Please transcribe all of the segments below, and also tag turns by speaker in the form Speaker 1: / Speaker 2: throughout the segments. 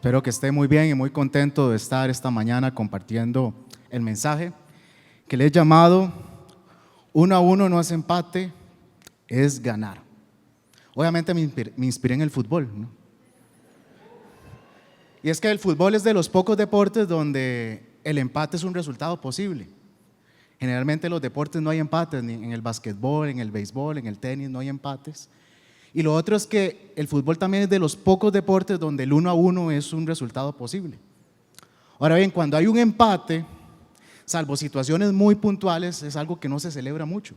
Speaker 1: Espero que esté muy bien y muy contento de estar esta mañana compartiendo el mensaje que le he llamado 1-1 no es empate, es ganar. Obviamente me inspiré en el fútbol, ¿no? Y es que el fútbol es de los pocos deportes donde el empate es un resultado posible. Generalmente en los deportes no hay empates, ni en el básquetbol, en el béisbol, en el tenis no hay empates. Y lo otro es que el fútbol también es de los pocos deportes donde el 1-1 es un resultado posible. Ahora bien, cuando hay un empate, salvo situaciones muy puntuales, es algo que no se celebra mucho.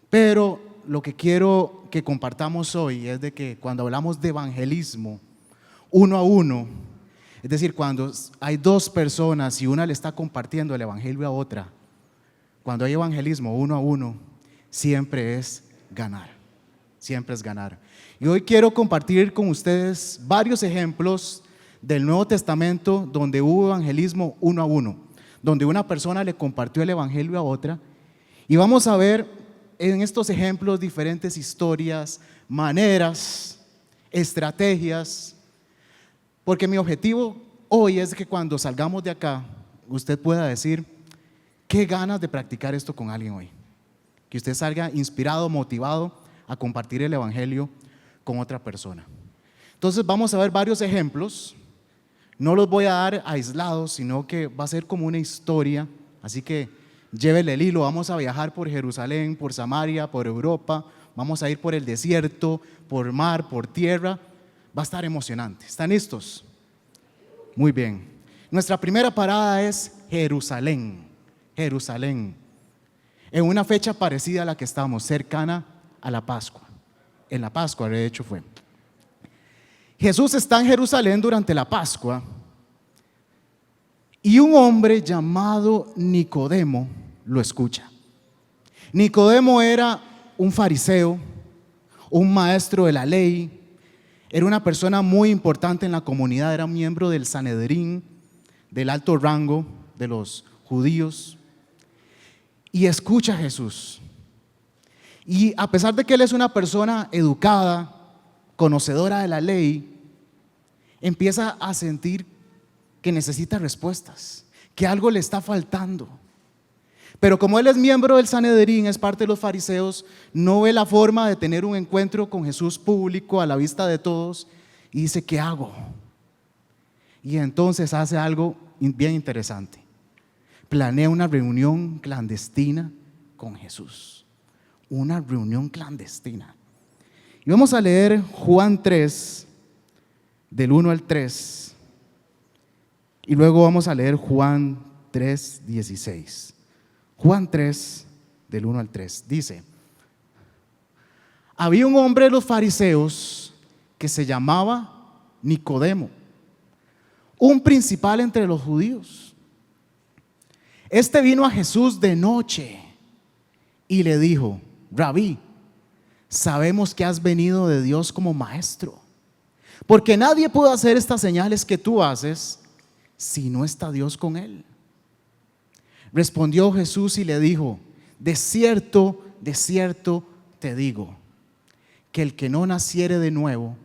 Speaker 1: Pero lo que quiero que compartamos hoy es de que cuando hablamos de evangelismo 1-1, es decir, cuando hay dos personas y una le está compartiendo el evangelio a otra, cuando hay evangelismo 1-1, siempre es ganar. Siempre es ganar. Y hoy quiero compartir con ustedes varios ejemplos del Nuevo Testamento donde hubo evangelismo 1-1, donde una persona le compartió el evangelio a otra. Y vamos a ver en estos ejemplos diferentes historias, maneras, estrategias, porque mi objetivo hoy es que cuando salgamos de acá, usted pueda decir, qué ganas de practicar esto con alguien hoy. Que usted salga inspirado, motivado a compartir el evangelio con otra persona. Entonces vamos a ver varios ejemplos. No los voy a dar aislados, sino que va a ser como una historia. Así que llévele el hilo. Vamos a viajar por Jerusalén, por Samaria, por Europa. Vamos a ir por el desierto, por mar, por tierra. Va a estar emocionante. ¿Están listos? Muy bien. Nuestra primera parada es Jerusalén. Jerusalén. En una fecha parecida a la que estamos, cercana a la Pascua. En la Pascua, de hecho, fue. Jesús está en Jerusalén durante la Pascua y un hombre llamado Nicodemo lo escucha. Nicodemo era un fariseo, un maestro de la ley, era una persona muy importante en la comunidad, era miembro del Sanedrín, del alto rango de los judíos, y escucha a Jesús. Y a pesar de que él es una persona educada, conocedora de la ley, empieza a sentir que necesita respuestas, que algo le está faltando. Pero como él es miembro del Sanedrín, es parte de los fariseos, no ve la forma de tener un encuentro con Jesús público a la vista de todos y dice, ¿qué hago? Y entonces hace algo bien interesante. Planea una reunión clandestina con Jesús. Una reunión clandestina. Y vamos a leer Juan 3, del 1 al 3. Y luego vamos a leer Juan 3, 16. Juan 3, del 1 al 3. Dice, había un hombre de los fariseos que se llamaba Nicodemo, un principal entre los judíos. Este vino a Jesús de noche y le dijo, Rabí, sabemos que has venido de Dios como maestro, porque nadie puede hacer estas señales que tú haces si no está Dios con él. Respondió Jesús y le dijo, de cierto te digo, que el que no naciere de nuevo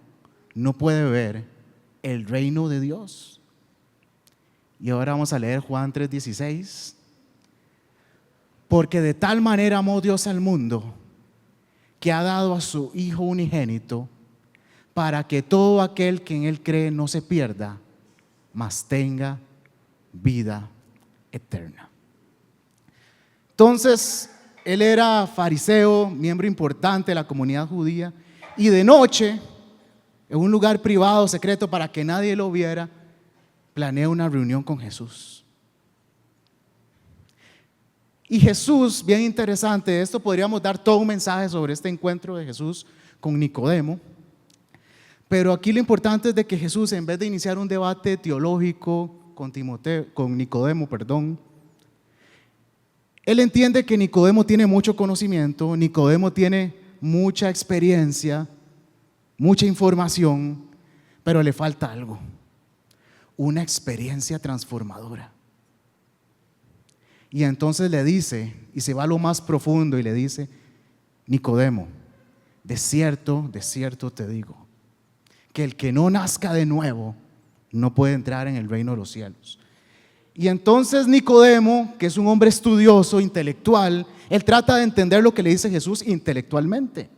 Speaker 1: no puede ver el reino de Dios. Y ahora vamos a leer Juan 3:16. Porque de tal manera amó Dios al mundo, que ha dado a su Hijo unigénito, para que todo aquel que en Él cree no se pierda, mas tenga vida eterna. Entonces, él era fariseo, miembro importante de la comunidad judía, y de noche, en un lugar privado, secreto, para que nadie lo viera, planea una reunión con Jesús. Y Jesús, bien interesante, esto podríamos dar todo un mensaje sobre este encuentro de Jesús con Nicodemo, pero aquí lo importante es de que Jesús, en vez de iniciar un debate teológico con Nicodemo, él entiende que Nicodemo tiene mucho conocimiento, Nicodemo tiene mucha experiencia, mucha información, pero le falta algo, una experiencia transformadora. Y entonces le dice, y se va a lo más profundo y le dice, Nicodemo, de cierto te digo, que el que no nazca de nuevo no puede entrar en el reino de los cielos. Y entonces Nicodemo, que es un hombre estudioso, intelectual, él trata de entender lo que le dice Jesús intelectualmente.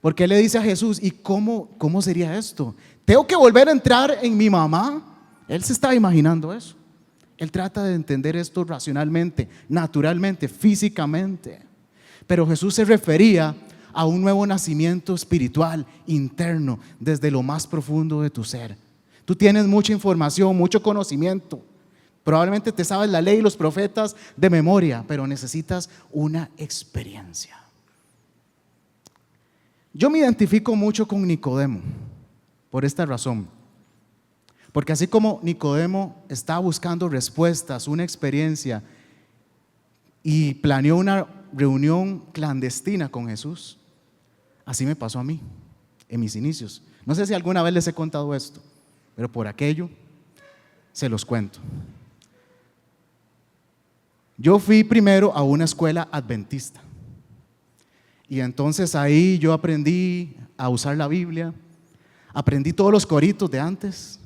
Speaker 1: Porque él le dice a Jesús, ¿y cómo sería esto? ¿Tengo que volver a entrar en mi mamá? Él se está imaginando eso. Él trata de entender esto racionalmente, naturalmente, físicamente. Pero Jesús se refería a un nuevo nacimiento espiritual, interno, desde lo más profundo de tu ser. Tú tienes mucha información, mucho conocimiento. Probablemente te sabes la ley y los profetas de memoria, pero necesitas una experiencia. Yo me identifico mucho con Nicodemo por esta razón. Porque así como Nicodemo estaba buscando respuestas, una experiencia, y planeó una reunión clandestina con Jesús, así me pasó a mí en mis inicios. No sé si alguna vez les he contado esto, pero por aquello se los cuento. Yo fui primero a una escuela adventista y entonces ahí yo aprendí a usar la Biblia, aprendí todos los coritos de antes.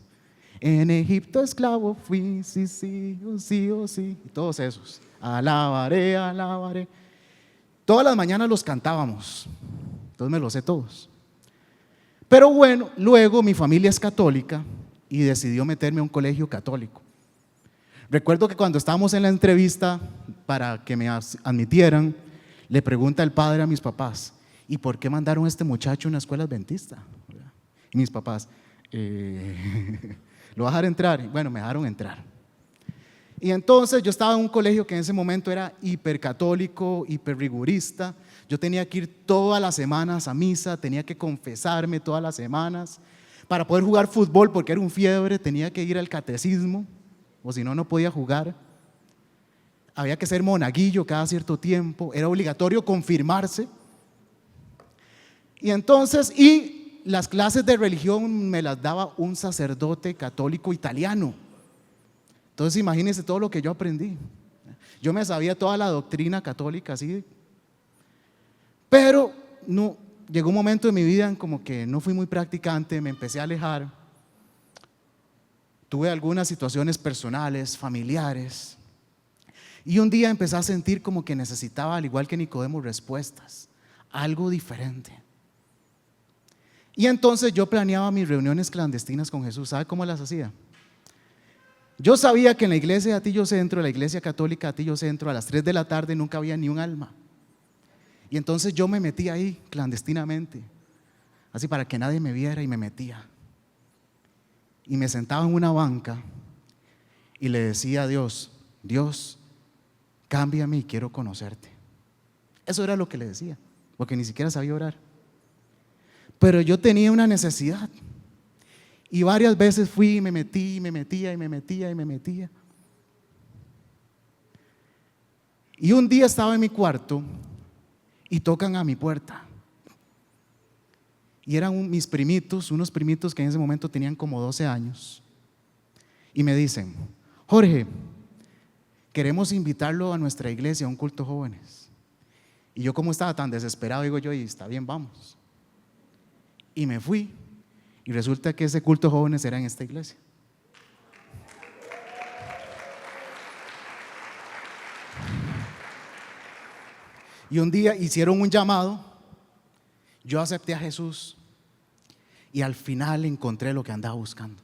Speaker 1: En Egipto esclavo fui, sí, sí, oh sí, oh sí, y todos esos. Alabaré, alabaré. Todas las mañanas los cantábamos, entonces me los sé todos. Pero bueno, luego mi familia es católica y decidió meterme a un colegio católico. Recuerdo que cuando estábamos en la entrevista para que me admitieran, le pregunta el padre a mis papás, ¿y por qué mandaron a este muchacho a una escuela adventista? Y mis papás, ¿lo vas a dejar entrar? Bueno, me dejaron entrar. Y entonces yo estaba en un colegio que en ese momento era hipercatólico, hiperrigurista. Yo tenía que ir todas las semanas a misa, tenía que confesarme todas las semanas. Para poder jugar fútbol, porque era un fiebre, tenía que ir al catecismo, o si no, no podía jugar. Había que ser monaguillo cada cierto tiempo, era obligatorio confirmarse. Y entonces, las clases de religión me las daba un sacerdote católico italiano. Entonces imagínense todo lo que yo aprendí. Yo me sabía toda la doctrina católica así, pero no, llegó un momento en mi vida en como que no fui muy practicante, me empecé a alejar. Tuve algunas situaciones personales, familiares, y un día empecé a sentir como que necesitaba, al igual que Nicodemo, respuestas, algo diferente. Y entonces yo planeaba mis reuniones clandestinas con Jesús. ¿Sabe cómo las hacía? Yo sabía que en la iglesia de Atillo Centro, la iglesia católica de Atillo Centro, a las 3 de la tarde nunca había ni un alma. Y entonces yo me metía ahí clandestinamente, así para que nadie me viera, y me metía. Y me sentaba en una banca y le decía a Dios, Dios, cámbiame y quiero conocerte. Eso era lo que le decía, porque ni siquiera sabía orar. Pero yo tenía una necesidad. Y varias veces fui y me metí, y me metía, y me metía, y me metía. Y un día estaba en mi cuarto y tocan a mi puerta. Y eran mis primitos, unos primitos que en ese momento tenían como 12 años. Y me dicen, Jorge, queremos invitarlo a nuestra iglesia a un culto jóvenes. Y yo, como estaba tan desesperado, digo yo, y está bien, vamos. Y me fui. Y resulta que ese culto jóvenes era en esta iglesia. Y un día hicieron un llamado, yo acepté a Jesús y al final encontré lo que andaba buscando.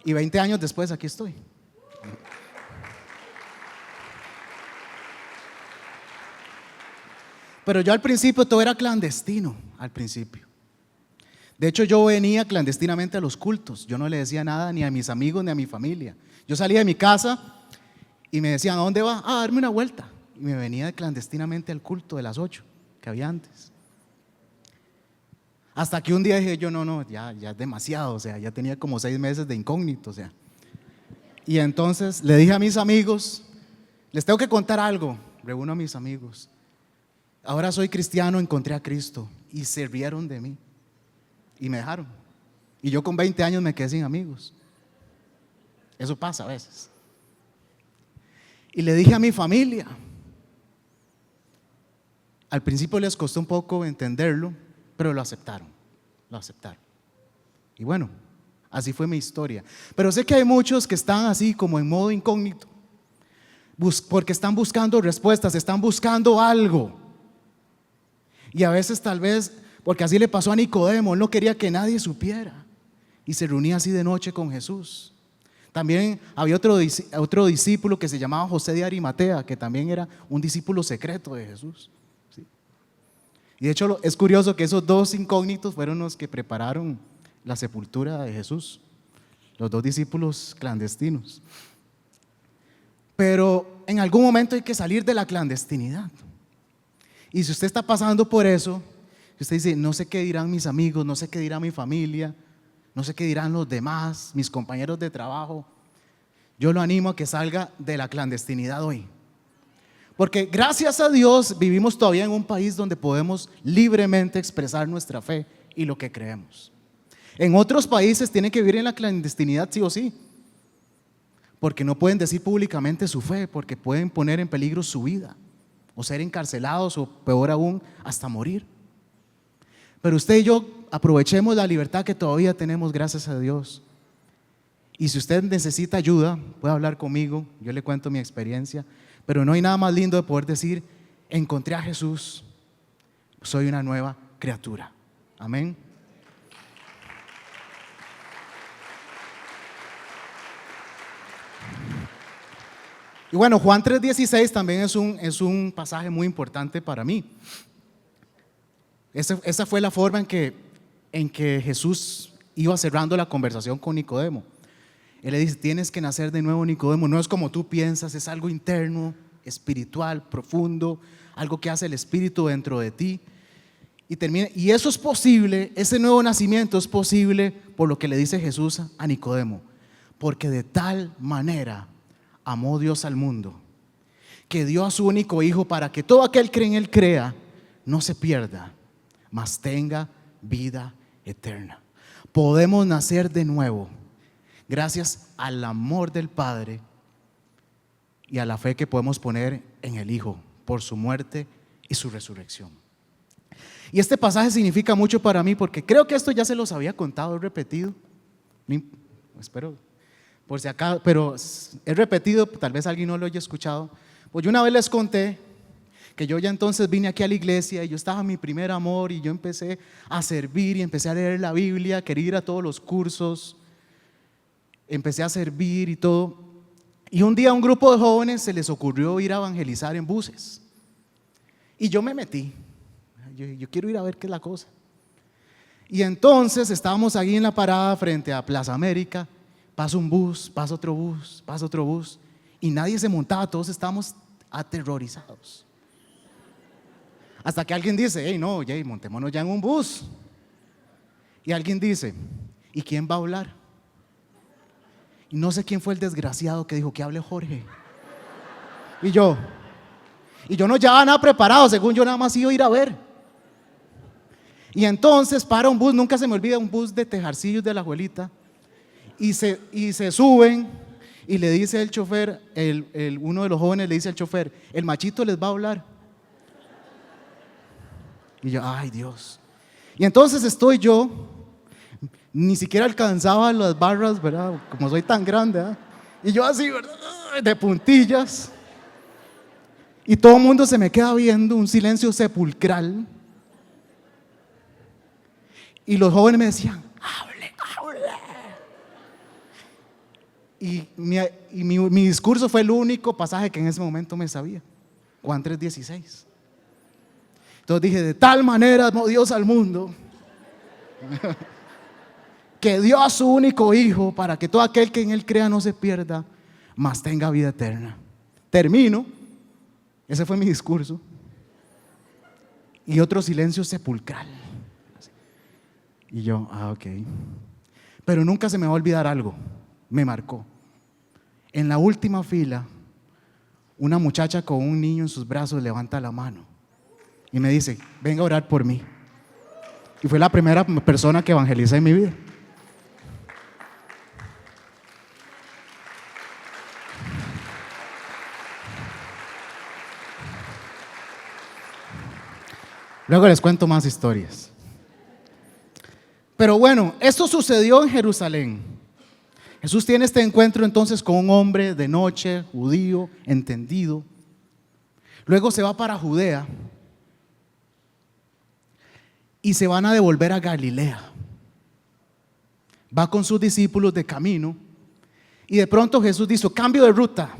Speaker 1: Y 20 años después aquí estoy. Pero yo al principio todo era clandestino, al principio. De hecho, yo venía clandestinamente a los cultos. Yo no le decía nada ni a mis amigos ni a mi familia. Yo salía de mi casa y me decían, ¿a dónde va? A darme una vuelta. Y me venía clandestinamente al culto de las 8 que había antes. Hasta que un día dije yo, no, ya es demasiado. O sea, ya tenía como 6 meses de incógnito. O sea. Y entonces le dije a mis amigos, les tengo que contar algo. Reúno a mis amigos. Ahora soy cristiano, encontré a Cristo. Y se rieron de mí. Y me dejaron. Y yo con 20 años me quedé sin amigos. Eso pasa a veces. Y le dije a mi familia. Al principio les costó un poco entenderlo, pero lo aceptaron. Lo aceptaron. Y bueno, Así fue mi historia. Pero sé que hay muchos que están así como en modo incógnito, porque están buscando respuestas, están buscando algo. Y a veces tal vez, porque así le pasó a Nicodemo, él no quería que nadie supiera y se reunía así de noche con Jesús. También había otro discípulo que se llamaba José de Arimatea, que también era un discípulo secreto de Jesús. ¿Sí? Y de hecho es curioso que esos dos incógnitos fueron los que prepararon la sepultura de Jesús, los dos discípulos clandestinos. Pero en algún momento hay que salir de la clandestinidad. Y si usted está pasando por eso, usted dice, no sé qué dirán mis amigos, no sé qué dirá mi familia, no sé qué dirán los demás, mis compañeros de trabajo, yo lo animo a que salga de la clandestinidad hoy. Porque gracias a Dios vivimos todavía en un país donde podemos libremente expresar nuestra fe y lo que creemos. En otros países tienen que vivir en la clandestinidad sí o sí, porque no pueden decir públicamente su fe, porque pueden poner en peligro su vida, o ser encarcelados, o peor aún, hasta morir. Pero usted y yo aprovechemos la libertad que todavía tenemos, gracias a Dios. Y si usted necesita ayuda, puede hablar conmigo, yo le cuento mi experiencia. Pero no hay nada más lindo de poder decir, encontré a Jesús, soy una nueva criatura. Amén. Y bueno, Juan 3:16 también es un pasaje muy importante para mí. Esa fue la forma en que Jesús iba cerrando la conversación con Nicodemo. Él le dice, tienes que nacer de nuevo, Nicodemo, no es como tú piensas, es algo interno, espiritual, profundo, algo que hace el Espíritu dentro de ti. Y eso es posible, ese nuevo nacimiento es posible por lo que le dice Jesús a Nicodemo, porque de tal manera amó Dios al mundo, que dio a su único Hijo para que todo aquel que en Él crea no se pierda, mas tenga vida eterna. Podemos nacer de nuevo gracias al amor del Padre y a la fe que podemos poner en el Hijo por su muerte y su resurrección. Y este pasaje significa mucho para mí porque creo que esto ya se los había contado, he repetido, espero, por si acaso, pero he repetido, tal vez alguien no lo haya escuchado. Pues yo una vez les conté que yo ya entonces vine aquí a la iglesia y yo estaba en mi primer amor y yo empecé a servir y empecé a leer la Biblia, quería ir a todos los cursos, empecé a servir y todo. Y un día a un grupo de jóvenes se les ocurrió ir a evangelizar en buses. Y yo me metí, yo quiero ir a ver qué es la cosa. Y entonces estábamos ahí en la parada frente a Plaza América, pasa un bus, pasa otro bus, pasa otro bus, y nadie se montaba, todos estábamos aterrorizados. Hasta que alguien dice, hey, no, Jay, montémonos ya en un bus. Y alguien dice, ¿y quién va a hablar? Y no sé quién fue el desgraciado que dijo que hable Jorge. Y yo no llevaba nada preparado, según yo nada más iba a ir a ver. Y entonces para un bus, nunca se me olvida, un bus de Tejarcillos de la Abuelita, y se suben y le dice el chofer, uno de los jóvenes le dice al chofer, el machito les va a hablar. Y yo, ay Dios. Y entonces estoy yo, ni siquiera alcanzaba las barras, ¿verdad? Como soy tan grande, ¿verdad? Y yo así, ¿verdad? De puntillas. Y todo el mundo se me queda viendo, un silencio sepulcral. Y los jóvenes me decían, hable, hable. Y mi discurso fue el único pasaje que en ese momento me sabía, Juan 3:16. Entonces dije, de tal manera amó Dios al mundo que dio a su único Hijo para que todo aquel que en Él crea no se pierda, mas tenga vida eterna. Termino, ese fue mi discurso, y otro silencio sepulcral. Y yo, ok. Pero nunca se me va a olvidar algo, me marcó. En la última fila, una muchacha con un niño en sus brazos levanta la mano y me dice, venga a orar por mí. Y fue la primera persona que evangelicé en mi vida. Luego les cuento más historias. Pero bueno, esto sucedió en Jerusalén. Jesús tiene este encuentro entonces con un hombre de noche, judío, entendido. Luego se va para Judea y se van a devolver a Galilea. Va con sus discípulos de camino y de pronto Jesús dice: cambio de ruta.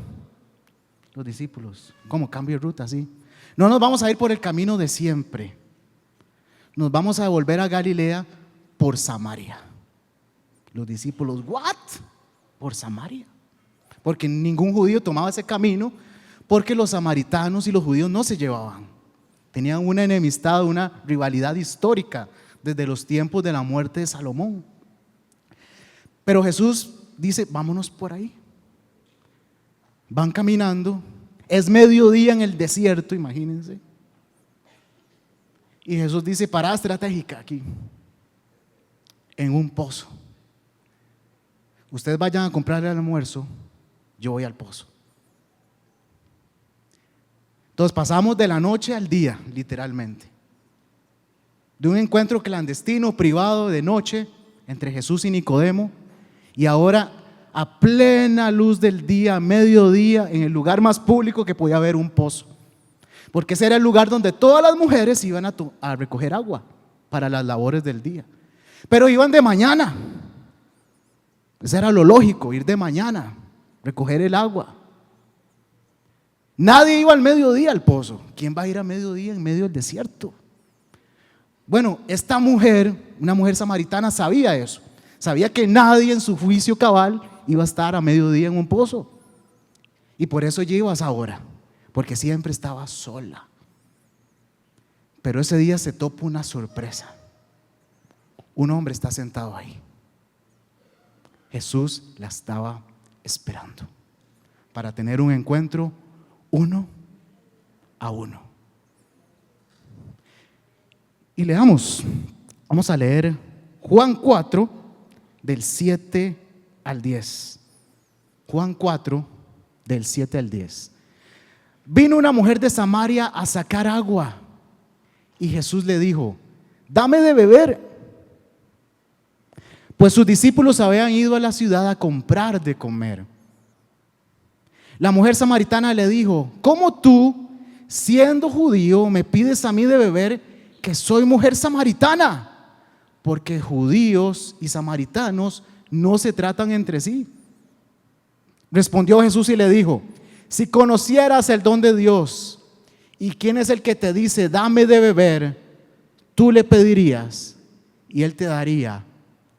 Speaker 1: Los discípulos: ¿cómo cambio de ruta? Sí. No nos vamos a ir por el camino de siempre. Nos vamos a devolver a Galilea por Samaria. Los discípulos: ¿what? ¿Por Samaria? Porque ningún judío tomaba ese camino, porque los samaritanos y los judíos no se llevaban. Tenían una enemistad, una rivalidad histórica desde los tiempos de la muerte de Salomón. Pero Jesús dice: vámonos por ahí. Van caminando, es mediodía en el desierto, imagínense. Y Jesús dice: parada estratégica aquí, en un pozo. Ustedes vayan a comprar el almuerzo, yo voy al pozo. Entonces pasamos de la noche al día, literalmente. De un encuentro clandestino, privado, de noche, entre Jesús y Nicodemo, y ahora a plena luz del día, a mediodía, en el lugar más público que podía haber, un pozo. Porque ese era el lugar donde todas las mujeres iban a recoger agua para las labores del día. Pero iban de mañana. Eso era lo lógico, ir de mañana, recoger el agua. Nadie iba al mediodía al pozo. ¿Quién va a ir a mediodía en medio del desierto? Bueno, esta mujer, una mujer samaritana, sabía eso. Sabía que nadie en su juicio cabal iba a estar a mediodía en un pozo. Y por eso ella iba a esa hora, porque siempre estaba sola. Pero ese día se topa una sorpresa. Un hombre está sentado ahí. Jesús la estaba esperando para tener un encuentro uno a uno. Y leamos, vamos a leer Juan 4 del 7 al 10. Juan 4 del 7 al 10. Vino una mujer de Samaria a sacar agua y Jesús le dijo: dame de beber. Pues sus discípulos habían ido a la ciudad a comprar de comer. La mujer samaritana le dijo: ¿cómo tú, siendo judío, me pides a mí de beber, que soy mujer samaritana? Porque judíos y samaritanos no se tratan entre sí. Respondió Jesús y le dijo: si conocieras el don de Dios y quién es el que te dice dame de beber, tú le pedirías y él te daría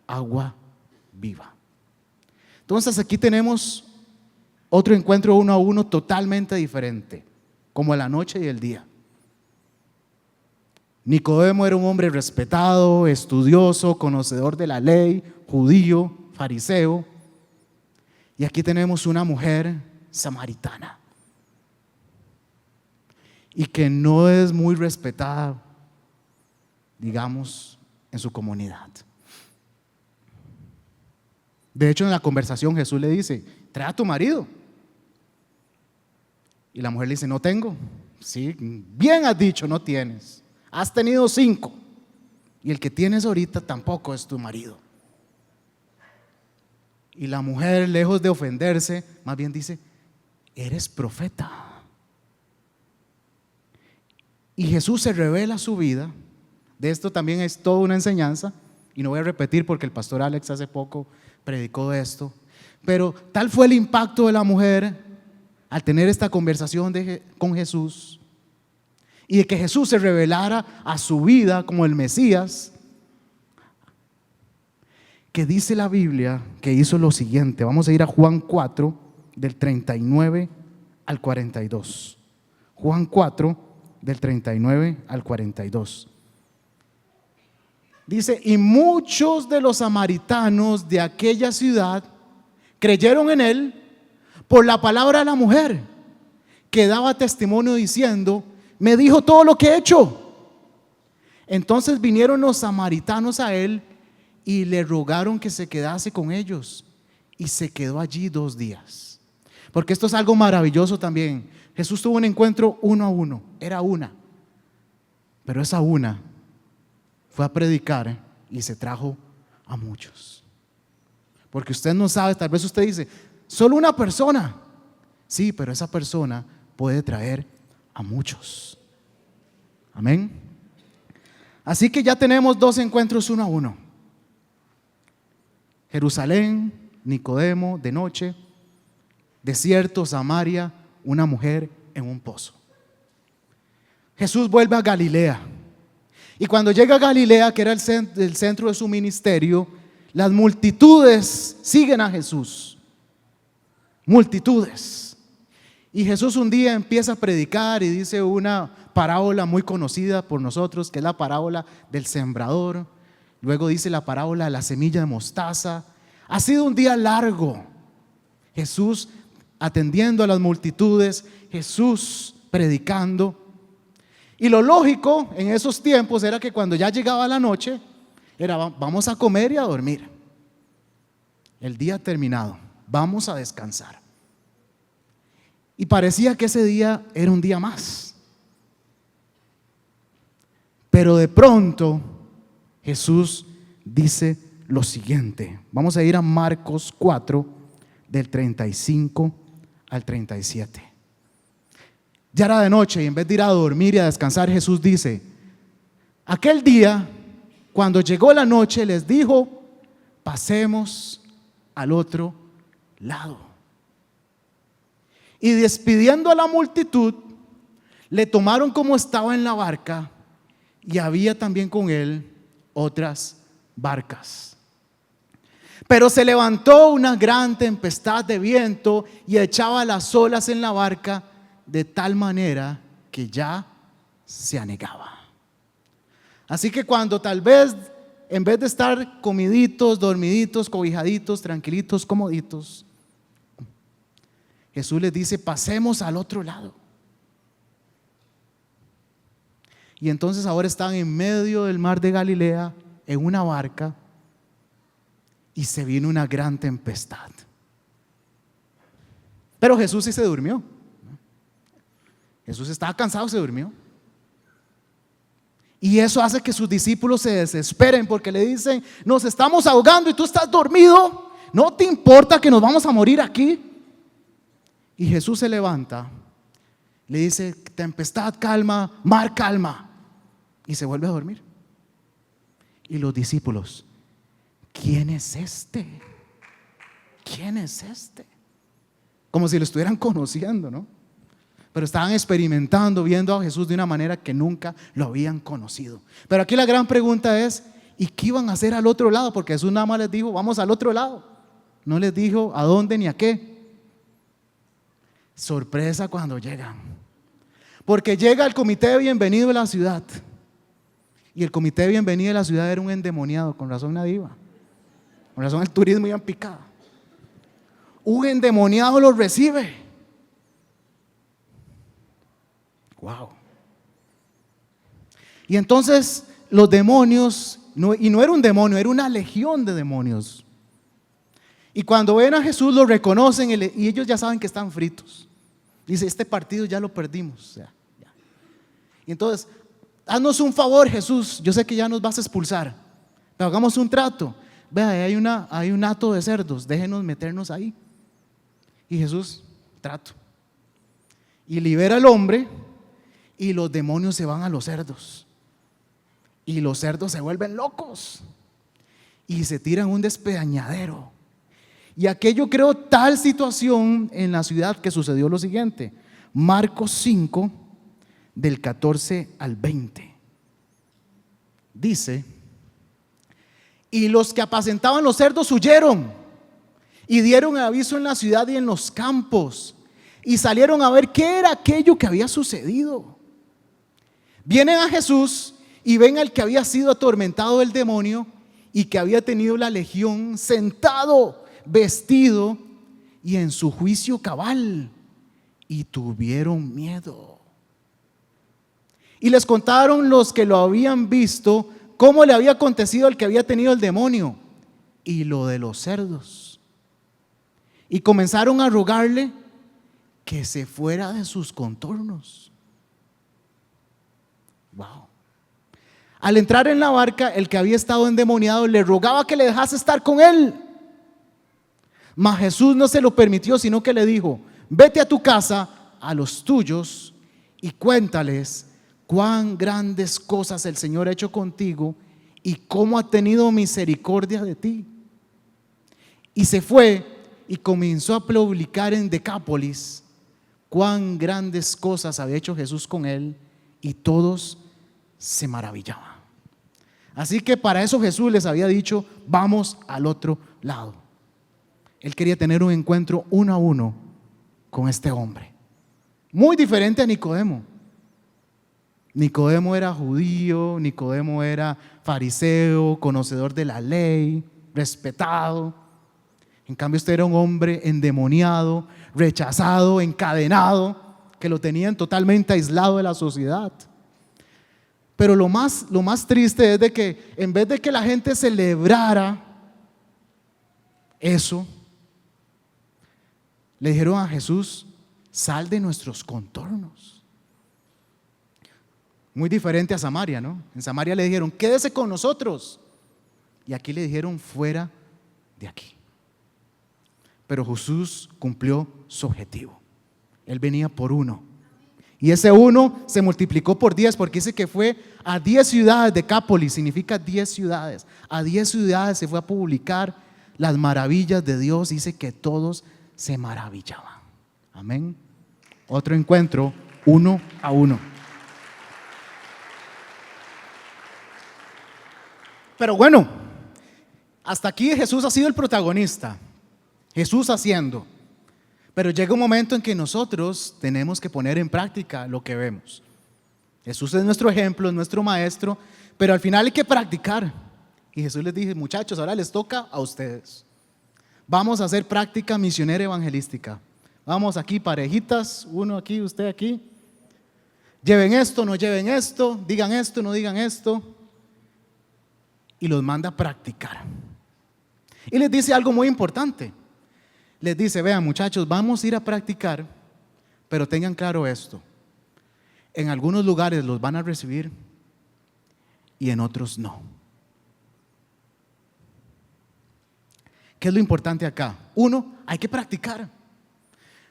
Speaker 1: agua viva. Entonces aquí tenemos otro encuentro uno a uno totalmente diferente, como la noche y el día. Nicodemo era un hombre respetado, estudioso, conocedor de la ley, judío, fariseo. Y aquí tenemos una mujer samaritana y que no es muy respetada, digamos, en su comunidad. De hecho, en la conversación Jesús le dice: trae a tu marido. Y la mujer le dice: no tengo. Sí, bien has dicho, no tienes. Has tenido 5 y el que tienes ahorita tampoco es tu marido. Y la mujer, lejos de ofenderse, más bien dice: eres profeta. Y Jesús se revela su vida. De esto también es toda una enseñanza, y no voy a repetir porque el pastor Alex hace poco predicó de esto. Pero tal fue el impacto de la mujer al tener esta conversación con Jesús, y de que Jesús se revelara a su vida como el Mesías, que dice la Biblia que hizo lo siguiente. Vamos a ir a Juan 4 del 39 al 42. Juan 4 del 39 al 42. Dice: y muchos de los samaritanos de aquella ciudad creyeron en él por la palabra de la mujer, que daba testimonio diciendo: me dijo todo lo que he hecho. Entonces vinieron los samaritanos a él y le rogaron que se quedase con ellos, y se quedó allí 2 días. Porque esto es algo maravilloso también. Jesús tuvo un encuentro uno a uno, era una, pero esa una fue a predicar y se trajo a muchos. Porque usted no sabe, tal vez usted dice, solo una persona. Sí, pero esa persona puede traer a muchos. Amén. Así que ya tenemos 2 encuentros 1 a 1. Jerusalén, Nicodemo de noche, desierto, Samaria, una mujer en un pozo. Jesús vuelve a Galilea. Y cuando llega a Galilea, que era el centro de su ministerio, las multitudes siguen a Jesús. Multitudes. Y Jesús un día empieza a predicar y dice una parábola muy conocida por nosotros, que es la parábola del sembrador. Luego dice la parábola de la semilla de mostaza. Ha sido un día largo. Jesús atendiendo a las multitudes, Jesús predicando. Y lo lógico en esos tiempos era que cuando ya llegaba la noche, era vamos a comer y a dormir. El día terminado, vamos a descansar. Y parecía que ese día era un día más. Pero de pronto Jesús dice lo siguiente. Vamos a ir a Marcos 4, del 35 al 37. Ya era de noche y en vez de ir a dormir y a descansar, Jesús dice: aquel día, cuando llegó la noche, les dijo: pasemos al otro lado. Y despidiendo a la multitud, le tomaron como estaba en la barca, y había también con él otras barcas. Pero se levantó una gran tempestad de viento y echaba las olas en la barca, de tal manera que ya se anegaba. Así que cuando tal vez en vez de estar comiditos, dormiditos, cobijaditos, tranquilitos, comoditos, Jesús les dice: pasemos al otro lado. Y entonces ahora están en medio del mar de Galilea, en una barca, y se viene una gran tempestad. Pero Jesús sí se durmió. Jesús estaba cansado, se durmió. Y eso hace que sus discípulos se desesperen porque le dicen: nos estamos ahogando y tú estás dormido. ¿No te importa que nos vamos a morir aquí? Y Jesús se levanta, le dice: tempestad, calma, mar, calma. Y se vuelve a dormir. Y los discípulos: ¿quién es este? ¿Quién es este? Como si lo estuvieran conociendo, ¿no? Pero estaban experimentando, viendo a Jesús de una manera que nunca lo habían conocido. Pero aquí la gran pregunta es: ¿y qué iban a hacer al otro lado? Porque Jesús nada más les dijo: vamos al otro lado. No les dijo a dónde ni a qué. Sorpresa cuando llegan. Porque llega el comité de bienvenido de la ciudad. Y el comité de bienvenido de la ciudad era un endemoniado. Con razón nadie iba. Con razón el turismo iba en picada. Un endemoniado los recibe. Wow. Y entonces los demonios, y no era un demonio, era una legión de demonios. Y cuando ven a Jesús lo reconocen y ellos ya saben que están fritos. Dice: este partido ya lo perdimos. O sea, ya. Y entonces: haznos un favor, Jesús, yo sé que ya nos vas a expulsar, pero hagamos un trato. Vea, hay un hato de cerdos, déjenos meternos ahí. Y Jesús: trato. Y libera al hombre. Y los demonios se van a los cerdos. Y los cerdos se vuelven locos. Y se tiran un despedañadero. Y aquello creó tal situación en la ciudad que sucedió lo siguiente. Marcos 5, del 14 al 20. Dice: y los que apacentaban los cerdos huyeron y dieron aviso en la ciudad y en los campos. Y salieron a ver qué era aquello que había sucedido. Vienen a Jesús y ven al que había sido atormentado del demonio y que había tenido la legión sentado, vestido y en su juicio cabal, y tuvieron miedo. Y les contaron los que lo habían visto cómo le había acontecido al que había tenido el demonio y lo de los cerdos. Y comenzaron a rogarle que se fuera de sus contornos. Wow. Al entrar en la barca, el que había estado endemoniado le rogaba que le dejase estar con él. Mas Jesús no se lo permitió, sino que le dijo: vete a tu casa, a los tuyos, y cuéntales cuán grandes cosas el Señor ha hecho contigo y cómo ha tenido misericordia de ti. Y se fue y comenzó a publicar en Decápolis cuán grandes cosas había hecho Jesús con él, y todos se maravillaban. Así que para eso Jesús les había dicho: vamos al otro lado. Él quería tener un encuentro uno a uno con este hombre, muy diferente a Nicodemo. Nicodemo era judío, Nicodemo era fariseo, conocedor de la ley, respetado. En cambio, este era un hombre endemoniado, rechazado, encadenado, que lo tenían totalmente aislado de la sociedad. Pero lo más triste es de que en vez de que la gente celebrara eso, le dijeron a Jesús: sal de nuestros contornos. Muy diferente a Samaria, ¿no? En Samaria le dijeron: quédese con nosotros. Y aquí le dijeron: fuera de aquí. Pero Jesús cumplió su objetivo. Él venía por uno. Y ese uno se multiplicó por 10, porque dice que fue a 10 ciudades. Decápolis significa 10 ciudades. A 10 ciudades se fue a publicar las maravillas de Dios. Dice que todos se maravillaban. Amén. Otro encuentro uno a uno. Pero bueno, hasta aquí Jesús ha sido el protagonista. Jesús haciendo. Pero llega un momento en que nosotros tenemos que poner en práctica lo que vemos. Jesús es nuestro ejemplo, es nuestro maestro, pero al final hay que practicar. Y Jesús les dice: muchachos, ahora les toca a ustedes. Vamos a hacer práctica misionera evangelística. Vamos aquí, parejitas, uno aquí, usted aquí. Lleven esto, no lleven esto, digan esto, no digan esto. Y los manda a practicar. Y les dice algo muy importante. Les dice: vean, muchachos, vamos a ir a practicar, pero tengan claro esto: en algunos lugares los van a recibir y en otros no. ¿Qué es lo importante acá? Uno, hay que practicar.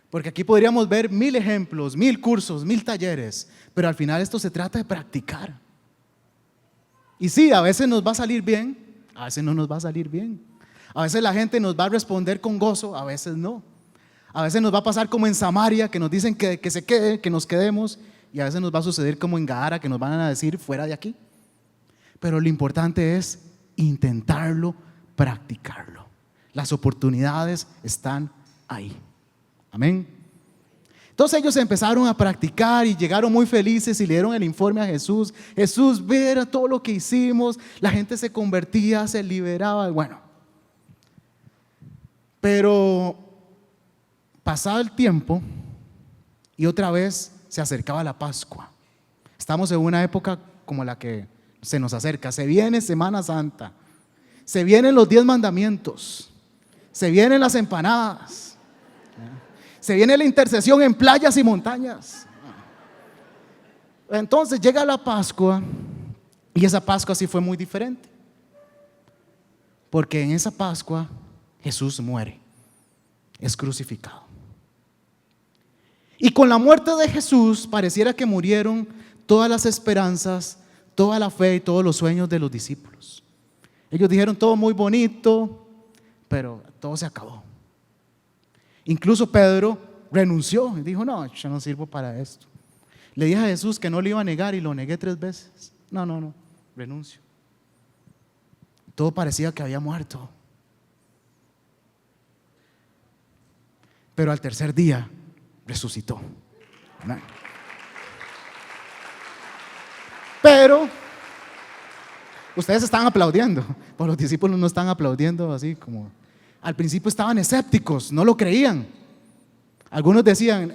Speaker 1: Porque aquí podríamos ver 1000 ejemplos, 1000 cursos, 1000 talleres, pero al final esto se trata de practicar. Y sí, a veces nos va a salir bien, a veces no nos va a salir bien. A veces la gente nos va a responder con gozo, a veces no. A veces nos va a pasar como en Samaria, que nos dicen que se quede, que nos quedemos, y a veces nos va a suceder como en Gadara, que nos van a decir: fuera de aquí. Pero lo importante es intentarlo, practicarlo. Las oportunidades están ahí. Amén. Entonces ellos empezaron a practicar y llegaron muy felices y le dieron el informe a Jesús. Jesús, viera todo lo que hicimos, la gente se convertía, se liberaba. Bueno, pero pasaba el tiempo y otra vez se acercaba la Pascua. Estamos en una época como la que se nos acerca. Se viene Semana Santa, se vienen los 10 mandamientos, se vienen las empanadas, se viene la intercesión en playas y montañas. Entonces llega la Pascua, y esa Pascua sí fue muy diferente, porque en esa Pascua Jesús muere, es crucificado. Y con la muerte de Jesús pareciera que murieron todas las esperanzas, toda la fe y todos los sueños de los discípulos. Ellos dijeron: todo muy bonito, pero todo se acabó. Incluso Pedro renunció y dijo: no, yo no sirvo para esto. Le dije a Jesús que no le iba a negar y lo negué 3 veces. No, renuncio. Todo parecía que había muerto. Pero al tercer día resucitó. Amén. Pero ustedes están aplaudiendo, pero los discípulos no están aplaudiendo así como. Al principio estaban escépticos, no lo creían. Algunos decían,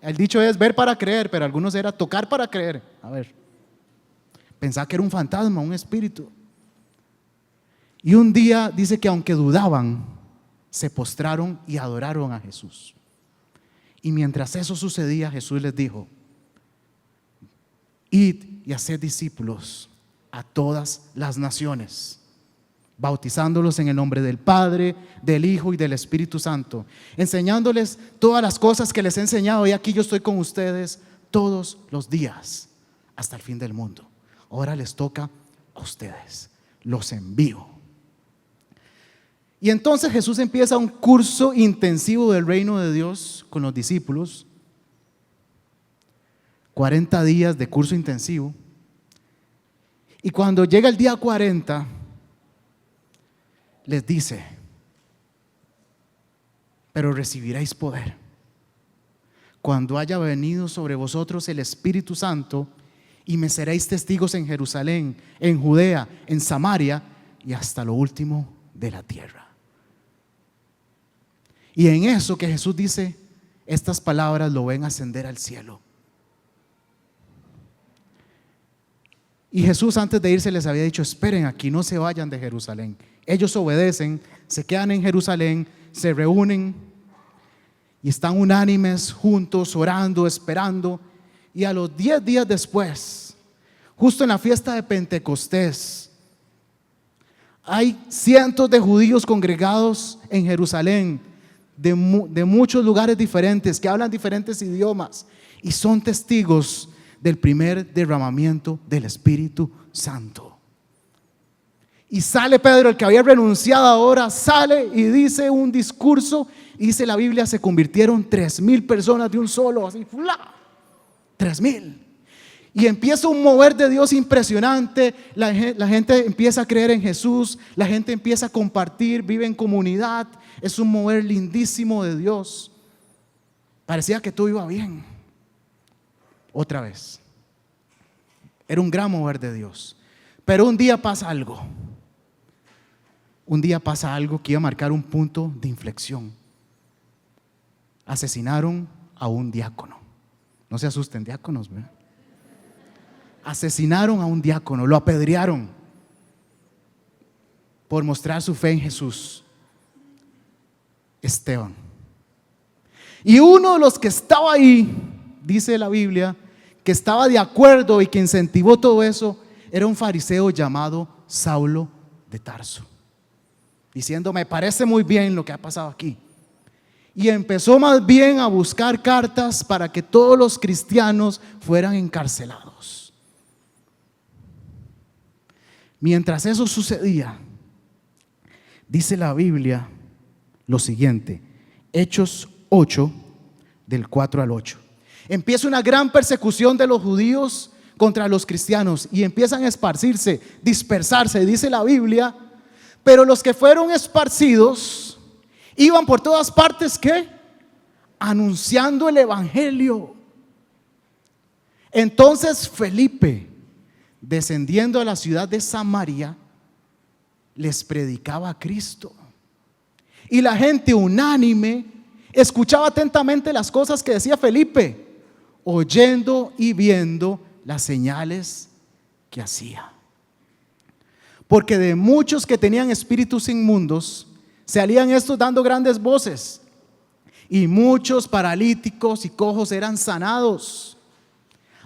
Speaker 1: el dicho es ver para creer, pero algunos era tocar para creer. A ver, pensaba que era un fantasma, un espíritu. Y un día dice que aunque dudaban, se postraron y adoraron a Jesús. Y mientras eso sucedía, Jesús les dijo: id y haced discípulos a todas las naciones, bautizándolos en el nombre del Padre, del Hijo y del Espíritu Santo, enseñándoles todas las cosas que les he enseñado, y aquí yo estoy con ustedes todos los días hasta el fin del mundo. Ahora les toca a ustedes, los envío. Y entonces Jesús empieza un curso intensivo del reino de Dios con los discípulos, 40 días de curso intensivo, y cuando llega el día 40, les dice: pero recibiréis poder cuando haya venido sobre vosotros el Espíritu Santo, y me seréis testigos en Jerusalén, en Judea, en Samaria y hasta lo último de la tierra. Y en eso que Jesús dice estas palabras, lo ven ascender al cielo. Y Jesús, antes de irse, les había dicho: esperen aquí, no se vayan de Jerusalén. Ellos obedecen, se quedan en Jerusalén, se reúnen y están unánimes juntos, orando, esperando. Y a los 10 días después, justo en la fiesta de Pentecostés, hay cientos de judíos congregados en Jerusalén, de muchos lugares diferentes, que hablan diferentes idiomas y son testigos del primer derramamiento del Espíritu Santo. Y sale Pedro, el que había renunciado ahora, sale y dice un discurso, y dice la Biblia: se convirtieron 3,000 personas de un solo, así, ¡fla! 3,000. Y empieza un mover de Dios impresionante. La gente empieza a creer en Jesús, la gente empieza a compartir, vive en comunidad. Es un mover lindísimo de Dios. Parecía que todo iba bien. Otra vez, era un gran mover de Dios. Pero un día pasa algo. Un día pasa algo que iba a marcar un punto de inflexión. Asesinaron a un diácono. No se asusten, diáconos, ¿verdad? Asesinaron a un diácono, lo apedrearon por mostrar su fe en Jesús. Esteban. Y uno de los que estaba ahí, dice la Biblia, que estaba de acuerdo y que incentivó todo eso, era un fariseo llamado Saulo de Tarso, diciendo: me parece muy bien lo que ha pasado aquí. Y empezó más bien a buscar cartas para que todos los cristianos fueran encarcelados. Mientras eso sucedía, dice la Biblia lo siguiente, Hechos 8, del 4 al 8. Empieza una gran persecución de los judíos contra los cristianos y empiezan a esparcirse, dispersarse. Dice la Biblia: pero los que fueron esparcidos iban por todas partes, ¿qué? Anunciando el evangelio. Entonces Felipe, descendiendo a la ciudad de Samaria, les predicaba a Cristo. Y la gente unánime escuchaba atentamente las cosas que decía Felipe, oyendo y viendo las señales que hacía. Porque de muchos que tenían espíritus inmundos, salían estos dando grandes voces, y muchos paralíticos y cojos eran sanados.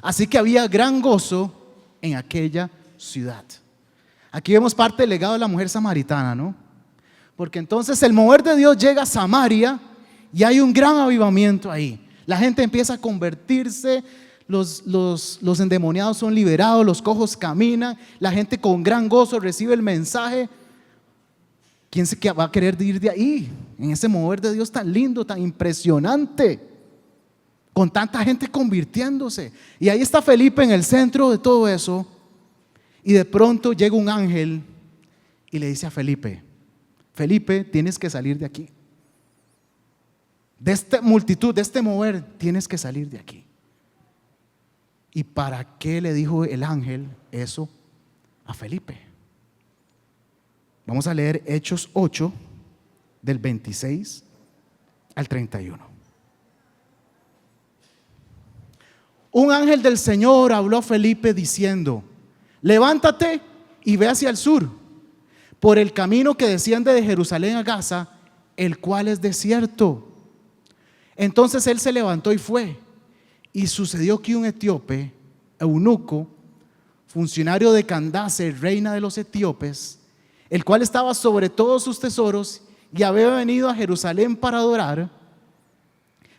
Speaker 1: Así que había gran gozo en aquella ciudad. Aquí vemos parte del legado de la mujer samaritana, ¿no? Porque entonces el mover de Dios llega a Samaria y hay un gran avivamiento ahí. La gente empieza a convertirse, los endemoniados son liberados, los cojos caminan, la gente con gran gozo recibe el mensaje. ¿Quién va a querer ir de ahí? En ese mover de Dios tan lindo, tan impresionante, con tanta gente convirtiéndose. Y ahí está Felipe en el centro de todo eso. Y de pronto llega un ángel y le dice a Felipe: Felipe, tienes que salir de aquí. De esta multitud, de este mover, tienes que salir de aquí. ¿Y para qué le dijo el ángel eso a Felipe? Vamos a leer Hechos 8, del 26 al 31. Un ángel del Señor habló a Felipe diciendo: levántate y ve hacia el sur, por el camino que desciende de Jerusalén a Gaza, el cual es desierto. Entonces él se levantó y fue. Y sucedió que un etíope, eunuco, funcionario de Candace, reina de los etíopes, el cual estaba sobre todos sus tesoros y había venido a Jerusalén para adorar,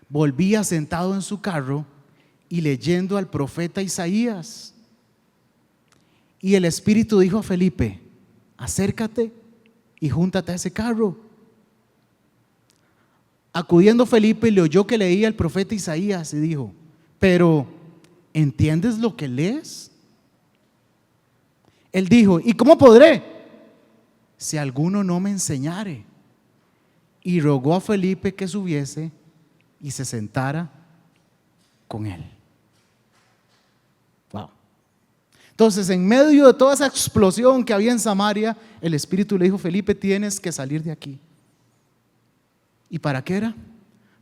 Speaker 1: volvía sentado en su carro y leyendo al profeta Isaías. Y el Espíritu dijo a Felipe: acércate y júntate a ese carro. Acudiendo Felipe, le oyó que leía el profeta Isaías y dijo: pero ¿entiendes lo que lees? Él dijo: ¿y cómo podré si alguno no me enseñare? Y rogó a Felipe que subiese y se sentara con él. Wow. Entonces, en medio de toda esa explosión que había en Samaria, el Espíritu le dijo: Felipe, tienes que salir de aquí. ¿Y para qué era?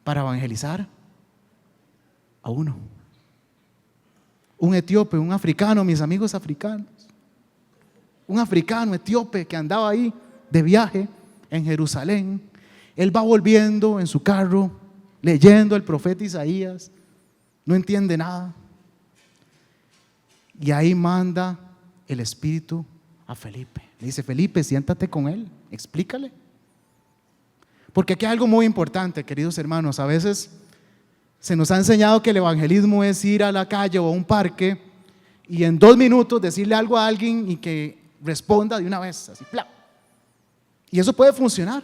Speaker 1: Para evangelizar a uno. Un etíope, un africano, mis amigos africanos. Un africano etíope que andaba ahí de viaje en Jerusalén. Él va volviendo en su carro, leyendo el profeta Isaías. No entiende nada. Y ahí manda el Espíritu a Felipe. Le dice: Felipe, siéntate con él, explícale. Porque aquí hay algo muy importante, queridos hermanos. A veces se nos ha enseñado que el evangelismo es ir a la calle o a un parque y en 2 minutos decirle algo a alguien y que responda de una vez, así, ¡plá! Y eso puede funcionar,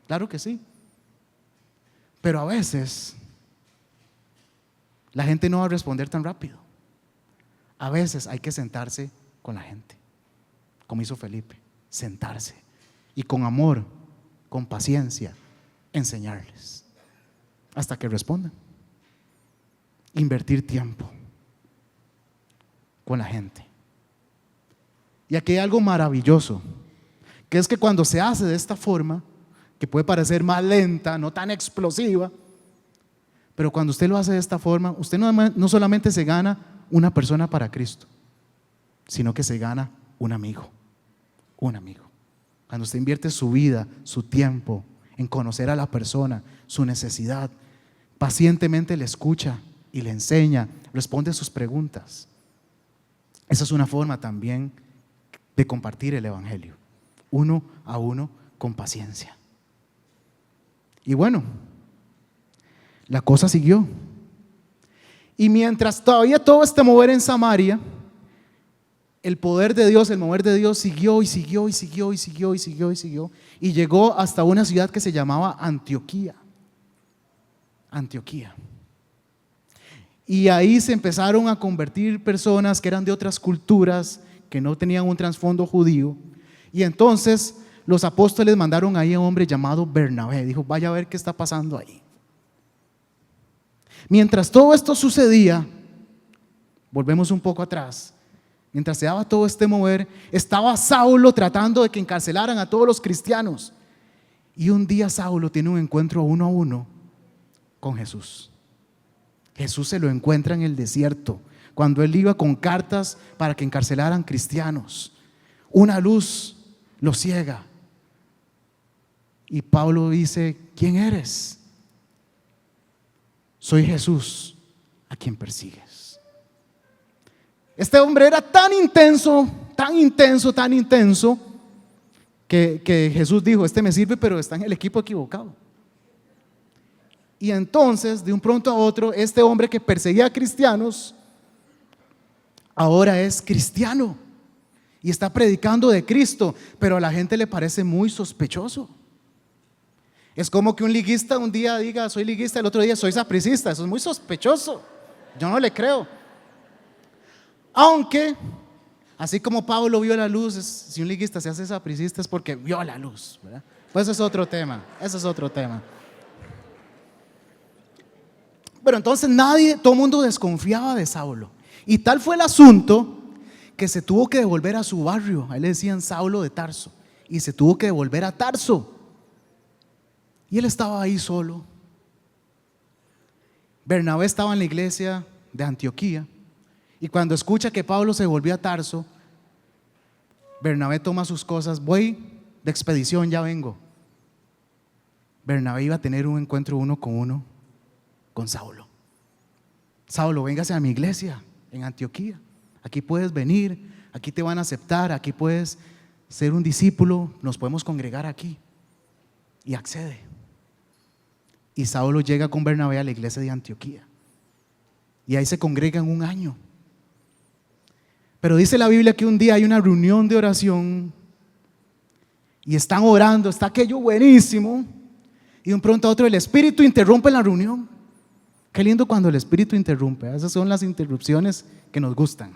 Speaker 1: claro que sí. Pero a veces la gente no va a responder tan rápido. A veces hay que sentarse con la gente, como hizo Felipe, sentarse y con amor, con paciencia, enseñarles hasta que respondan. Invertir tiempo con la gente. Y aquí hay algo maravilloso, que es que cuando se hace de esta forma, que puede parecer más lenta, no tan explosiva, pero cuando usted lo hace de esta forma, usted no solamente se gana una persona para Cristo, sino que se gana un amigo. Un amigo. Cuando usted invierte su vida, su tiempo en conocer a la persona, su necesidad, pacientemente le escucha y le enseña, responde sus preguntas. Esa es una forma también de compartir el evangelio, uno a uno, con paciencia. Y bueno, la cosa siguió. Y mientras todavía todo este mover en Samaria, el poder de Dios, el mover de Dios siguió y siguió y siguió y siguió y siguió y siguió, y llegó hasta una ciudad que se llamaba Antioquía. Antioquía. Y ahí se empezaron a convertir personas que eran de otras culturas, que no tenían un trasfondo judío. Y entonces los apóstoles mandaron ahí a un hombre llamado Bernabé. Dijo: vaya a ver qué está pasando ahí. Mientras todo esto sucedía, volvemos un poco atrás. Mientras se daba todo este mover, estaba Saulo tratando de que encarcelaran a todos los cristianos. Y un día Saulo tiene un encuentro uno a uno con Jesús. Jesús se lo encuentra en el desierto, cuando él iba con cartas para que encarcelaran cristianos. Una luz lo ciega. Y Pablo dice: ¿quién eres? Soy Jesús, a quien persigues. Este hombre era tan intenso, tan intenso, tan intenso, que Jesús dijo: este me sirve, pero está en el equipo equivocado. Y entonces, de un pronto a otro, este hombre que perseguía a cristianos, ahora es cristiano y está predicando de Cristo, pero a la gente le parece muy sospechoso. Es como que un liguista un día diga: soy liguista, el otro día soy sapricista. Eso es muy sospechoso. Yo no le creo. Aunque, así como Pablo vio la luz, si un liguista se hace sapricista es porque vio la luz, ¿verdad? Pues eso es otro tema. Eso es otro tema. Pero entonces todo el mundo desconfiaba de Saulo. Y tal fue el asunto que se tuvo que devolver a su barrio. A él le decían Saulo de Tarso. Y se tuvo que devolver a Tarso. Y él estaba ahí solo. Bernabé estaba en la iglesia de Antioquía. Y cuando escucha que Pablo se volvió a Tarso, Bernabé toma sus cosas: voy de expedición, ya vengo. Bernabé iba a tener un encuentro uno con Saulo. Saulo, véngase a mi iglesia en Antioquía. Aquí puedes venir, aquí te van a aceptar, aquí puedes ser un discípulo, nos podemos congregar aquí. Y accede. Y Saulo llega con Bernabé a la iglesia de Antioquía. Y ahí se congregan un año. Pero dice la Biblia que un día hay una reunión de oración y están orando, está aquello buenísimo, y de un pronto a otro el Espíritu interrumpe la reunión. Qué lindo cuando el Espíritu interrumpe. Esas son las interrupciones que nos gustan.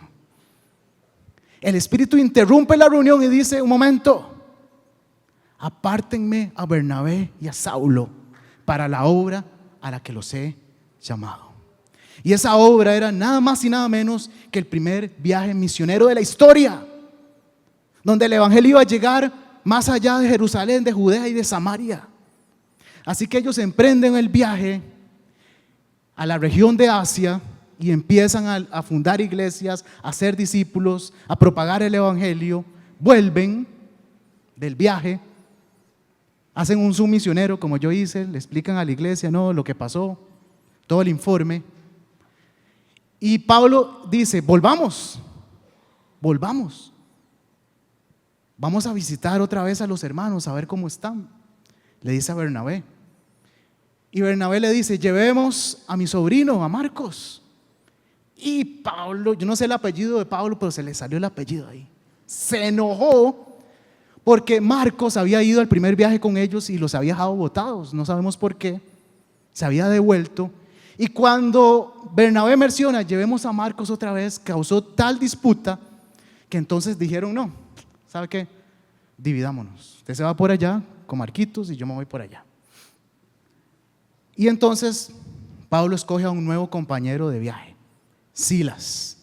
Speaker 1: El Espíritu interrumpe la reunión y dice: un momento, apártenme a Bernabé y a Saulo para la obra a la que los he llamado. Y esa obra era nada más y nada menos que el primer viaje misionero de la historia, donde el evangelio iba a llegar más allá de Jerusalén, de Judea y de Samaria. Así que ellos emprenden el viaje a la región de Asia y empiezan a fundar iglesias, a ser discípulos, a propagar el evangelio. Vuelven del viaje, hacen un Zoom misionero como yo hice, le explican a la iglesia lo que pasó, todo el informe. Y Pablo dice: volvamos, vamos a visitar otra vez a los hermanos, a ver cómo están. Le dice a Bernabé. Y Bernabé le dice: llevemos a mi sobrino, a Marcos. Y Pablo, yo no sé el apellido de Pablo, pero se le salió el apellido ahí. Se enojó porque Marcos había ido al primer viaje con ellos y los había dejado botados. No sabemos por qué. Se había devuelto. Y cuando Bernabé menciona: llevemos a Marcos otra vez, causó tal disputa que entonces dijeron: no, ¿sabe qué? Dividámonos. Usted se va por allá con Marquitos y yo me voy por allá. Y entonces Pablo escoge a un nuevo compañero de viaje, Silas,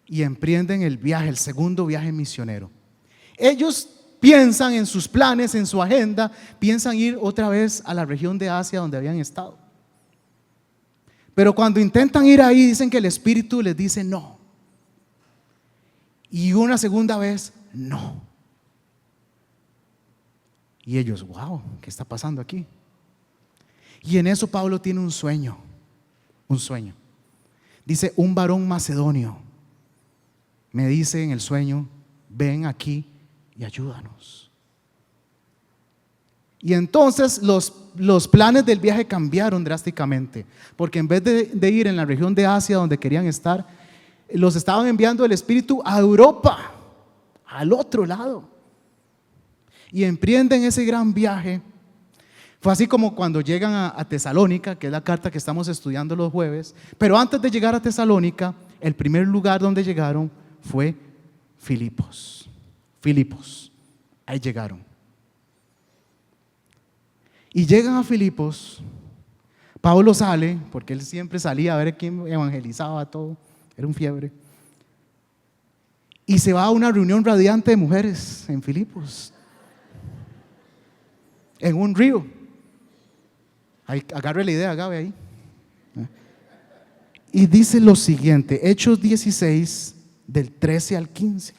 Speaker 1: y emprenden el viaje, el segundo viaje misionero. Ellos piensan en sus planes, en su agenda, piensan ir otra vez a la región de Asia donde habían estado. Pero cuando intentan ir ahí, dicen que el Espíritu les dice no. Y una segunda vez, no. Y ellos: wow, ¿qué está pasando aquí? Y en eso Pablo tiene un sueño. Dice: un varón macedonio me dice en el sueño: ven aquí y ayúdanos. Y entonces los planes del viaje cambiaron drásticamente, porque en vez de ir en la región de Asia donde querían estar, los estaban enviando el Espíritu a Europa, al otro lado, y emprenden ese gran viaje. Fue así como cuando llegan a Tesalónica, que es la carta que estamos estudiando los jueves. Pero antes de llegar a Tesalónica, el primer lugar donde llegaron fue Filipos. Ahí llegaron. Y llegan a Filipos. Pablo sale, porque él siempre salía a ver quién evangelizaba todo. Era un fiebre. Y se va a una reunión radiante de mujeres en Filipos, en un río. Ahí, agarre la idea, Gabe, ahí. Y dice lo siguiente: Hechos 16, del 13 al 15.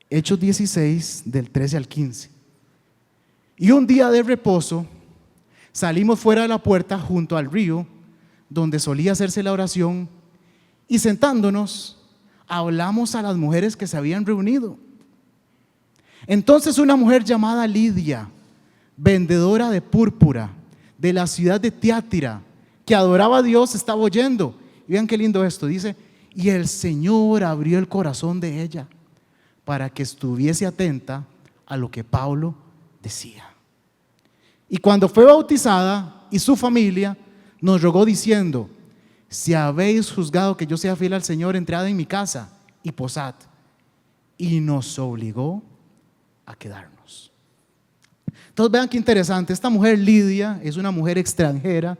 Speaker 1: Hechos 16, del 13 al 15. Y un día de reposo salimos fuera de la puerta junto al río donde solía hacerse la oración, y sentándonos hablamos a las mujeres que se habían reunido. Entonces una mujer llamada Lidia, vendedora de púrpura de la ciudad de Tiatira, que adoraba a Dios, estaba oyendo. Y vean qué lindo esto, dice: y el Señor abrió el corazón de ella para que estuviese atenta a lo que Pablo decía. Y cuando fue bautizada, y su familia nos rogó diciendo: si habéis juzgado que yo sea fiel al Señor, entrad en mi casa y posad. Y nos obligó a quedarnos. Entonces vean qué interesante. Esta mujer Lidia es una mujer extranjera,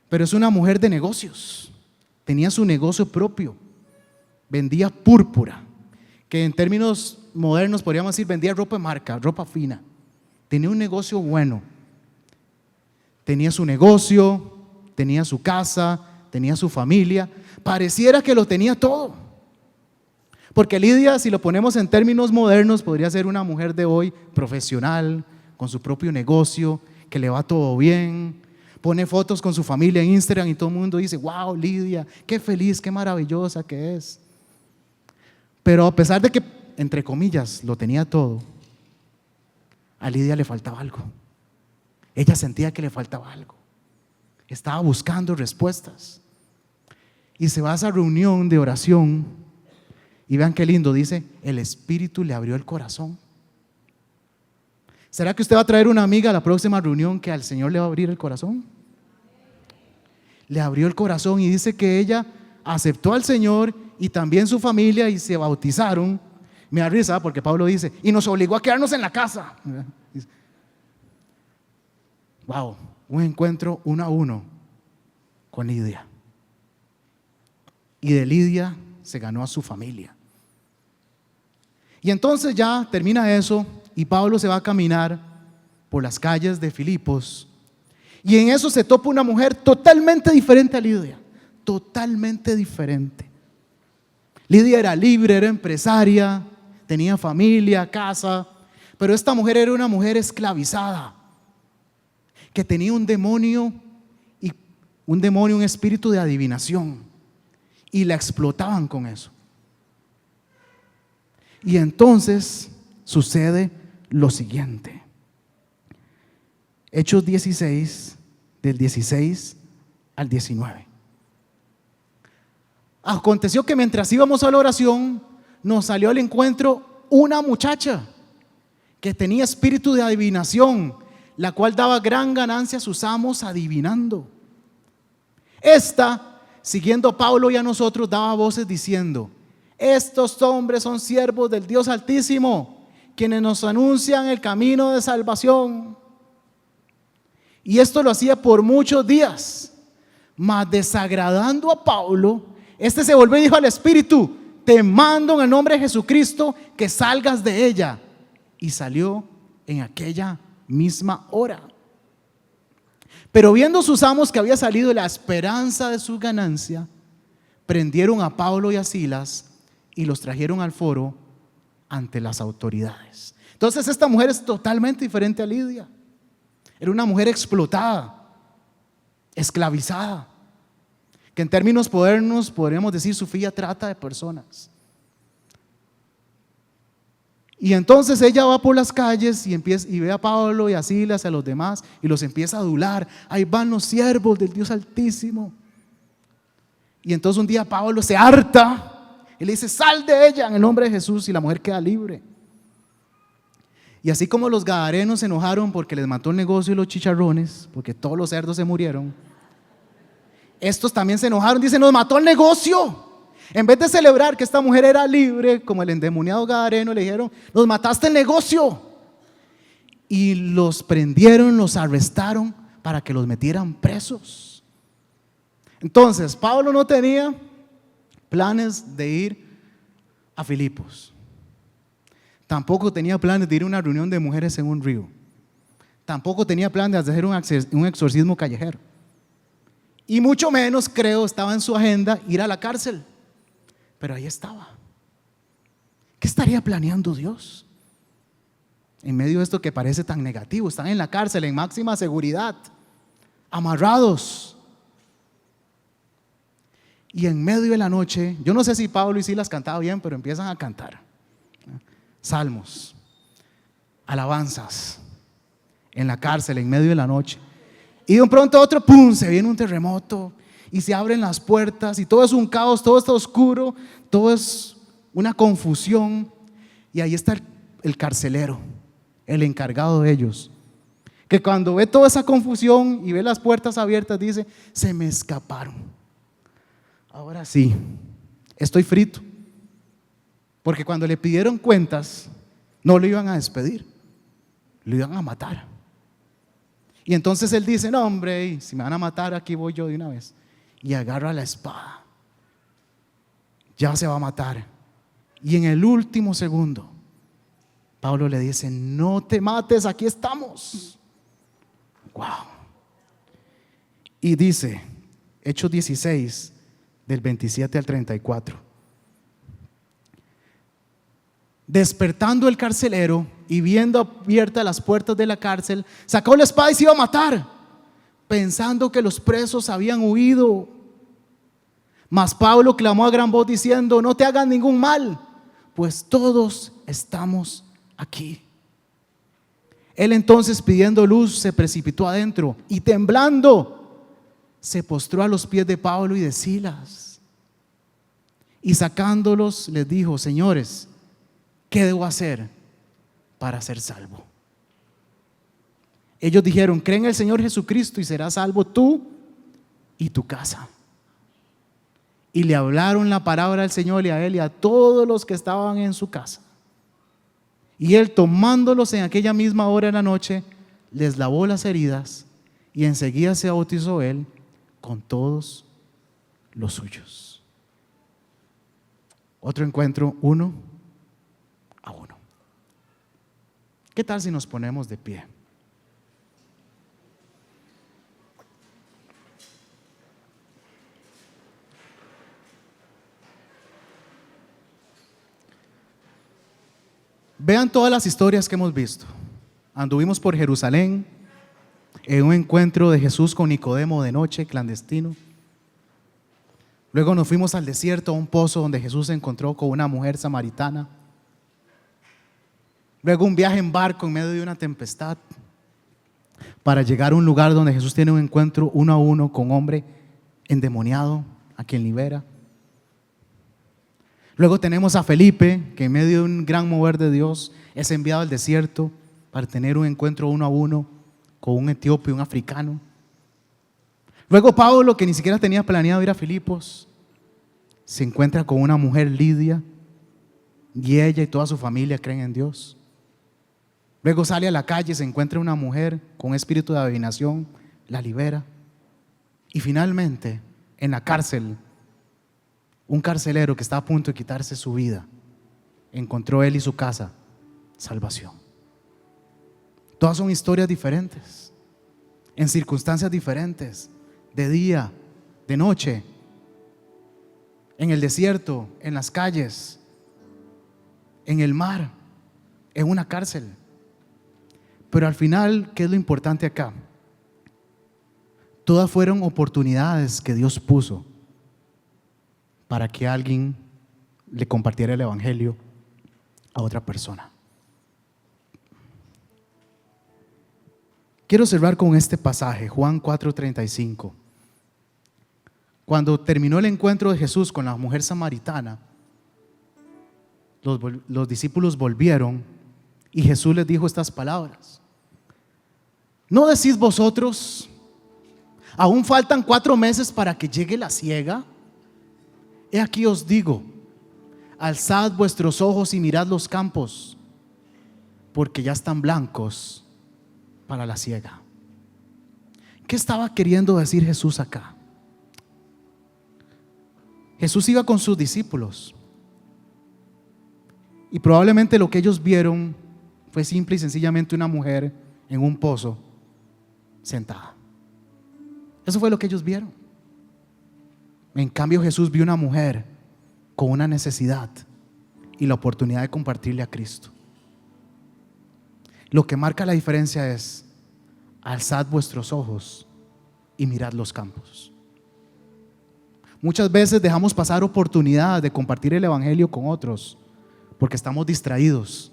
Speaker 1: pero es una mujer de negocios. Tenía su negocio propio. Vendía púrpura, que en términos modernos podríamos decir vendía ropa de marca, ropa fina. Tenía un negocio bueno. Tenía su negocio, tenía su casa, tenía su familia. Pareciera que lo tenía todo. Porque Lidia, si lo ponemos en términos modernos, podría ser una mujer de hoy profesional, con su propio negocio, que le va todo bien. Pone fotos con su familia en Instagram y todo el mundo dice, wow, Lidia, qué feliz, qué maravillosa que es. Pero a pesar de que, entre comillas, lo tenía todo, a Lidia le faltaba algo. Ella sentía que le faltaba algo. Estaba buscando respuestas. Y se va a esa reunión de oración y vean qué lindo, dice, el Espíritu le abrió el corazón. ¿Será que usted va a traer una amiga a la próxima reunión que al Señor le va a abrir el corazón? Le abrió el corazón y dice que ella aceptó al Señor y también su familia y se bautizaron. Me da risa porque Pablo dice, y nos obligó a quedarnos en la casa. Wow, un encuentro 1 a 1 con Lidia. Y de Lidia se ganó a su familia. Y entonces ya termina eso y Pablo se va a caminar por las calles de Filipos. Y en eso se topa una mujer totalmente diferente a Lidia. Totalmente diferente. Lidia era libre, era empresaria, tenía familia, casa. Pero esta mujer era una mujer esclavizada, que tenía un demonio, un espíritu de adivinación. Y la explotaban con eso. Y entonces sucede lo siguiente. Hechos 16, del 16 al 19. Aconteció que mientras íbamos a la oración, nos salió al encuentro una muchacha que tenía espíritu de adivinación, la cual daba gran ganancia a sus amos adivinando. Esta, siguiendo a Pablo y a nosotros, daba voces diciendo: estos hombres son siervos del Dios Altísimo, quienes nos anuncian el camino de salvación. Y esto lo hacía por muchos días, mas desagradando a Pablo, este se volvió y dijo al espíritu: te mando en el nombre de Jesucristo que salgas de ella. Y salió en aquella misma hora. Pero viendo sus amos que había salido la esperanza de su ganancia, prendieron a Pablo y a Silas y los trajeron al foro ante las autoridades. Entonces esta mujer es totalmente diferente a Lidia. Era una mujer explotada, esclavizada, que en términos modernos podríamos decir sufría trata de personas. Y entonces ella va por las calles y ve a Pablo y a Silas y a los demás y los empieza a adular. Ahí van los siervos del Dios Altísimo. Y entonces un día Pablo se harta y le dice: sal de ella en el nombre de Jesús, y la mujer queda libre. Y así como los gadarenos se enojaron porque les mató el negocio y los chicharrones, porque todos los cerdos se murieron, estos también se enojaron, dicen: nos mató el negocio. En vez de celebrar que esta mujer era libre, como el endemoniado gadareno, le dijeron: nos mataste el negocio. Y los prendieron, los arrestaron para que los metieran presos. Entonces Pablo no tenía planes de ir a Filipos. Tampoco tenía planes de ir a una reunión de mujeres en un río. Tampoco tenía planes de hacer un exorcismo callejero. Y mucho menos, creo, estaba en su agenda ir a la cárcel. Pero ahí estaba. ¿Qué estaría planeando Dios? En medio de esto que parece tan negativo, están en la cárcel en máxima seguridad, amarrados. Y en medio de la noche, yo no sé si Pablo y Silas cantaban bien, pero empiezan a cantar salmos, alabanzas, en la cárcel, en medio de la noche. Y de un pronto a otro, ¡pum!, se viene un terremoto y se abren las puertas y todo es un caos, todo está oscuro, todo es una confusión. Y ahí está el carcelero, el encargado de ellos, que cuando ve toda esa confusión y ve las puertas abiertas dice: se me escaparon. Ahora sí, estoy frito. Porque cuando le pidieron cuentas, no lo iban a despedir, lo iban a matar. Y entonces él dice: no, hombre, si me van a matar, aquí voy yo de una vez. Y agarra la espada. Ya se va a matar. Y en el último segundo, Pablo le dice: no te mates, aquí estamos. Wow. Y dice, Hechos 16, del 27 al 34. Despertando el carcelero y viendo abiertas las puertas de la cárcel, sacó la espada y se iba a matar. pensando que los presos habían huido. Mas Pablo clamó a gran voz diciendo: no te hagan ningún mal, pues todos estamos aquí. Él entonces, pidiendo luz, se precipitó adentro y temblando se postró a los pies de Pablo y de Silas, y sacándolos les dijo: señores, ¿qué debo hacer para ser salvo? Ellos dijeron: cree en el Señor Jesucristo y serás salvo tú y tu casa. Y le hablaron la palabra del Señor y a él y a todos los que estaban en su casa. Y él, tomándolos en aquella misma hora de la noche, les lavó las heridas, y enseguida se bautizó él con todos los suyos. Otro encuentro 1 a 1. ¿Qué tal si nos ponemos de pie? Vean todas las historias que hemos visto. Anduvimos por Jerusalén en un encuentro de Jesús con Nicodemo de noche, clandestino. Luego nos fuimos al desierto, a un pozo donde Jesús se encontró con una mujer samaritana. Luego un viaje en barco en medio de una tempestad para llegar a un lugar donde Jesús tiene un encuentro 1 a 1 con un hombre endemoniado, a quien libera. Luego tenemos a Felipe, que en medio de un gran mover de Dios es enviado al desierto para tener un encuentro 1 a 1 con un etíope, un africano. Luego Pablo, que ni siquiera tenía planeado ir a Filipos, se encuentra con una mujer, Lidia, y ella y toda su familia creen en Dios. Luego sale a la calle, se encuentra una mujer con espíritu de adivinación, la libera. Y finalmente, en la cárcel, un carcelero que está a punto de quitarse su vida, encontró él y su casa salvación. Todas son historias diferentes, en circunstancias diferentes, de día, de noche, en el desierto, en las calles, en el mar, en una cárcel. Pero al final, ¿qué es lo importante acá? Todas fueron oportunidades que Dios puso para que alguien le compartiera el evangelio a otra persona. Quiero cerrar con este pasaje, Juan 4:35. Cuando terminó el encuentro de Jesús con la mujer samaritana, los discípulos volvieron y Jesús les dijo estas palabras: ¿no decís vosotros, aún faltan 4 meses para que llegue la siega? He aquí os digo, alzad vuestros ojos y mirad los campos, porque ya están blancos para la siega. ¿Qué estaba queriendo decir Jesús acá? Jesús iba con sus discípulos y probablemente lo que ellos vieron fue simple y sencillamente una mujer en un pozo sentada. Eso fue lo que ellos vieron. En cambio, Jesús vio una mujer con una necesidad y la oportunidad de compartirle a Cristo. Lo que marca la diferencia es: alzad vuestros ojos y mirad los campos. Muchas veces dejamos pasar oportunidades de compartir el evangelio con otros porque estamos distraídos,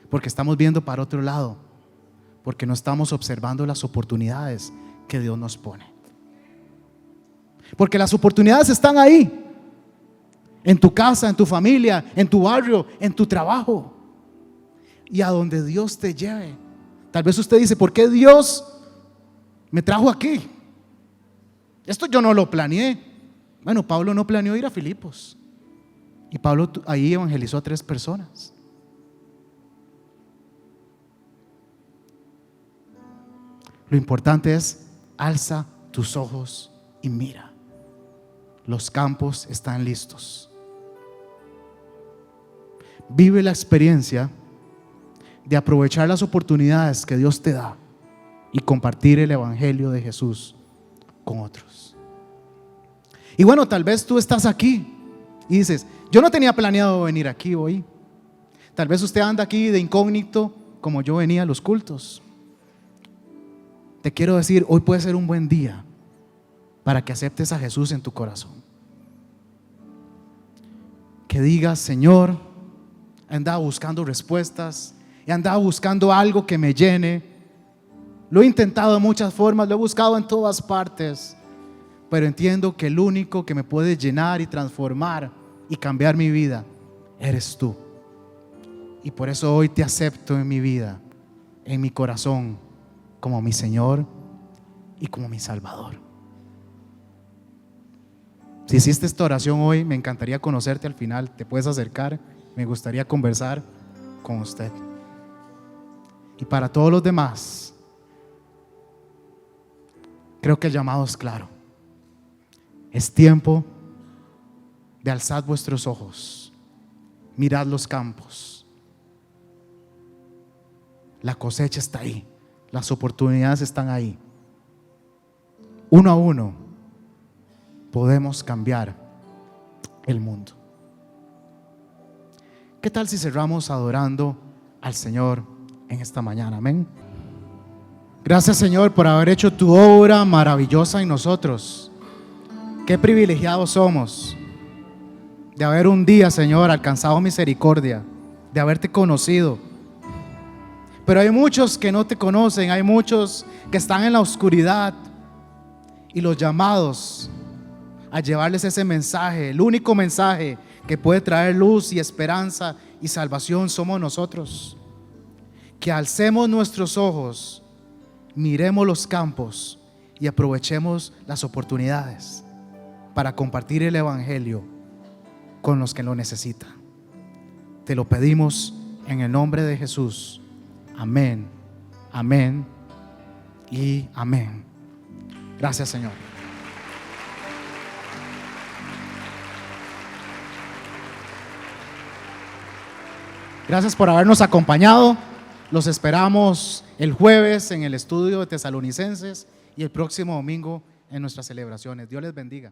Speaker 1: porque estamos viendo para otro lado, porque no estamos observando las oportunidades que Dios nos pone. Porque las oportunidades están ahí, en tu casa, en tu familia, en tu barrio, en tu trabajo, y a donde Dios te lleve. Tal vez usted dice: ¿por qué Dios me trajo aquí? Esto yo no lo planeé. Bueno, Pablo no planeó ir a Filipos, y Pablo ahí evangelizó a 3 personas. Lo importante es: alza tus ojos y mira. Los campos están listos. Vive la experiencia de aprovechar las oportunidades que Dios te da y compartir el evangelio de Jesús con otros. Y bueno, tal vez tú estás aquí y dices: yo no tenía planeado venir aquí hoy. Tal vez usted anda aquí de incógnito, como yo venía a los cultos. te quiero decir, hoy puede ser un buen día para que aceptes a Jesús en tu corazón. Que digas: Señor, he andado buscando respuestas, he andado buscando algo que me llene. Lo he intentado de muchas formas, lo he buscado en todas partes, pero entiendo que el único que me puede llenar y transformar y cambiar mi vida eres tú. Y por eso hoy te acepto en mi vida, en mi corazón, como mi Señor y como mi Salvador. Si hiciste esta oración hoy, me encantaría conocerte al final. Te puedes acercar, me gustaría conversar con usted. Y para todos los demás, creo que el llamado es claro. Es tiempo de alzar vuestros ojos, mirad los campos. La cosecha está ahí, las oportunidades están ahí. Uno a uno podemos cambiar el mundo. ¿Qué tal si cerramos adorando al Señor en esta mañana? Amén. Gracias, Señor, por haber hecho tu obra maravillosa en nosotros. Qué privilegiados somos de haber un día, Señor, alcanzado misericordia, de haberte conocido. Pero hay muchos que no te conocen, hay muchos que están en la oscuridad, y los llamados a llevarles ese mensaje, el único mensaje que puede traer luz y esperanza y salvación, somos nosotros. Que alcemos nuestros ojos, miremos los campos y aprovechemos las oportunidades para compartir el evangelio con los que lo necesitan. Te lo pedimos en el nombre de Jesús. Amén, amén y amén. Gracias, Señor. Gracias por habernos acompañado. Los esperamos el jueves en el estudio de Tesalonicenses y el próximo domingo en nuestras celebraciones. Dios les bendiga.